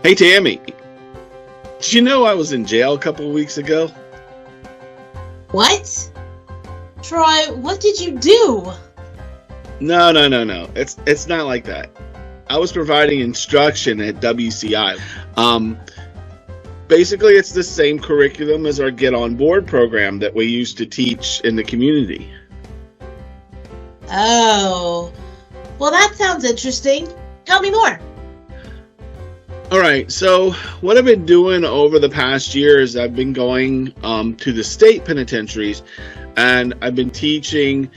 Hey, Tammy, did you know I was in jail a couple of weeks ago? What? Troy, what did you do? No. It's not like that. I was providing instruction at WCI. Basically, it's the same curriculum as our Get On Board program that we used to teach in the community. Oh, well, that sounds interesting. Tell me more. All right, so what I've been doing over the past year is I've been going to the state penitentiaries, and I've been teaching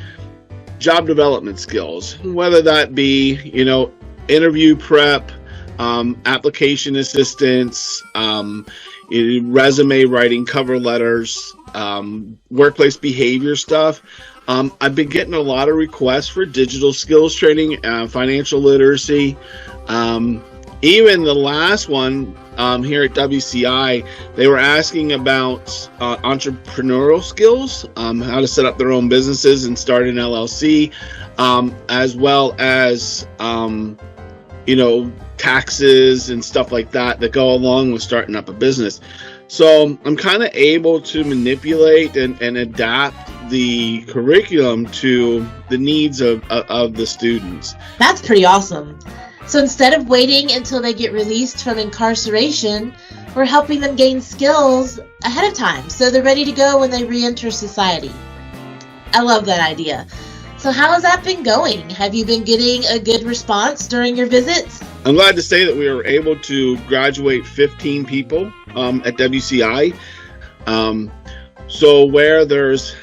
job development skills, whether that be, interview prep, application assistance, resume writing, cover letters, workplace behavior stuff. I've been getting a lot of requests for digital skills training, financial literacy. Even the last one here at WCI, they were asking about entrepreneurial skills, how to set up their own businesses and start an LLC, as well as, taxes and stuff like that go along with starting up a business. So I'm kind of able to manipulate and adapt the curriculum to the needs of the students. That's pretty awesome. So instead of waiting until they get released from incarceration, we're helping them gain skills ahead of time so they're ready to go when they re-enter society. I love that idea. So how has that been going? Have you been getting a good response during your visits? I'm glad to say that we were able to graduate 15 people at WCI. So where there's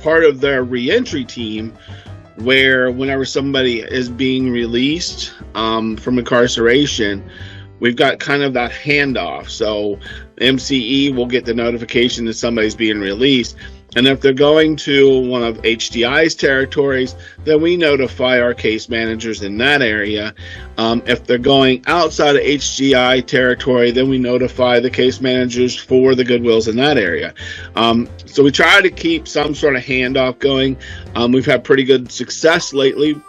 part of their re-entry team, where whenever somebody is being released from incarceration, we've got kind of that handoff. So MCE will get the notification that somebody's being released. And if they're going to one of HDI's territories, then we notify our case managers in that area. If they're going outside of HDI territory, then we notify the case managers for the Goodwills in that area. So we try to keep some sort of handoff going. We've had pretty good success lately.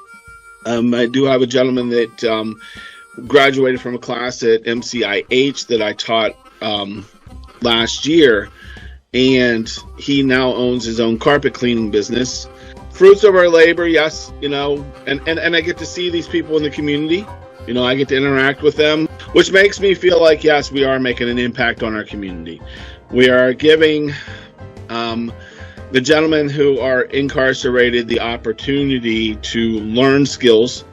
I do have a gentleman that graduated from a class at MCIH that I taught last year. And he now owns his own carpet cleaning business. Fruits of our labor, yes, and I get to see these people in the community. I get to interact with them, which makes me feel like, yes, we are making an impact on our community. We are giving the gentlemen who are incarcerated the opportunity to learn skills.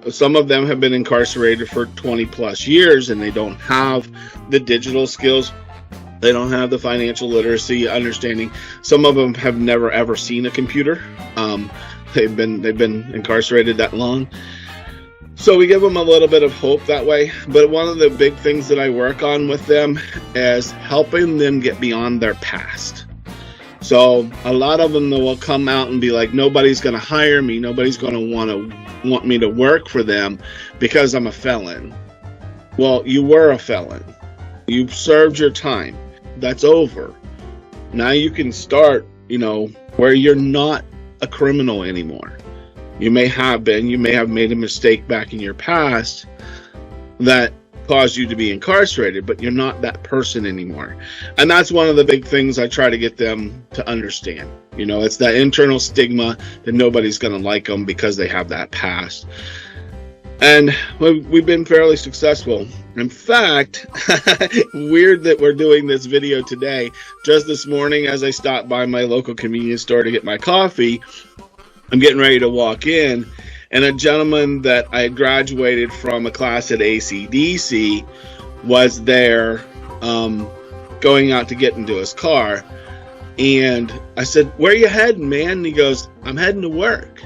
Some of them have been incarcerated for 20 plus years and they don't have the digital skills. They don't have the financial literacy understanding. Some of them have never ever seen a computer. They've been incarcerated that long. So we give them a little bit of hope that way. But one of the big things that I work on with them is helping them get beyond their past. So a lot of them will come out and be like, nobody's going to hire me. Nobody's going to want me to work for them because I'm a felon. Well, you were a felon. You served your time. That's over. Now you can start, where you're not a criminal anymore. You may have been, you may have made a mistake back in your past that caused you to be incarcerated, but you're not that person anymore. And that's one of the big things I try to get them to understand. It's that internal stigma that nobody's going to like them because they have that past. And we've been fairly successful. In fact, weird that we're doing this video today. Just this morning, as I stopped by my local convenience store to get my coffee, I'm getting ready to walk in, and a gentleman that I had graduated from a class at ACDC was there going out to get into his car. And I said, "Where are you heading, man?" And he goes, "I'm heading to work."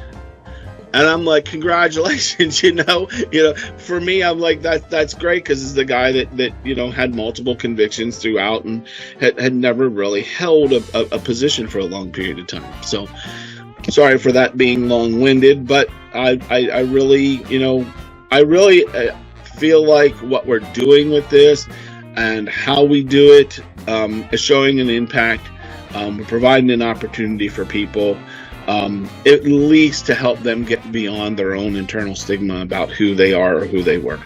And I'm like, congratulations, for me, I'm like, that's great, because it's the guy that had multiple convictions throughout and had never really held a position for a long period of time. So sorry for that being long-winded, but I really feel like what we're doing with this and how we do it is showing an impact. We're providing an opportunity for people, at least to help them get beyond their own internal stigma about who they are or who they were.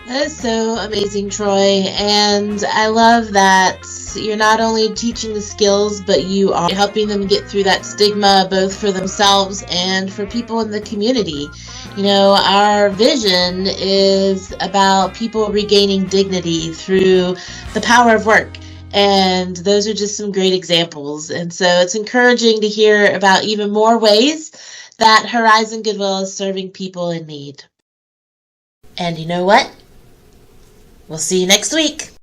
That is so amazing, Troy. And I love that you're not only teaching the skills, but you are helping them get through that stigma, both for themselves and for people in the community. You know, our vision is about people regaining dignity through the power of work. And those are just some great examples. And so it's encouraging to hear about even more ways that Horizon Goodwill is serving people in need. And you know what? We'll see you next week.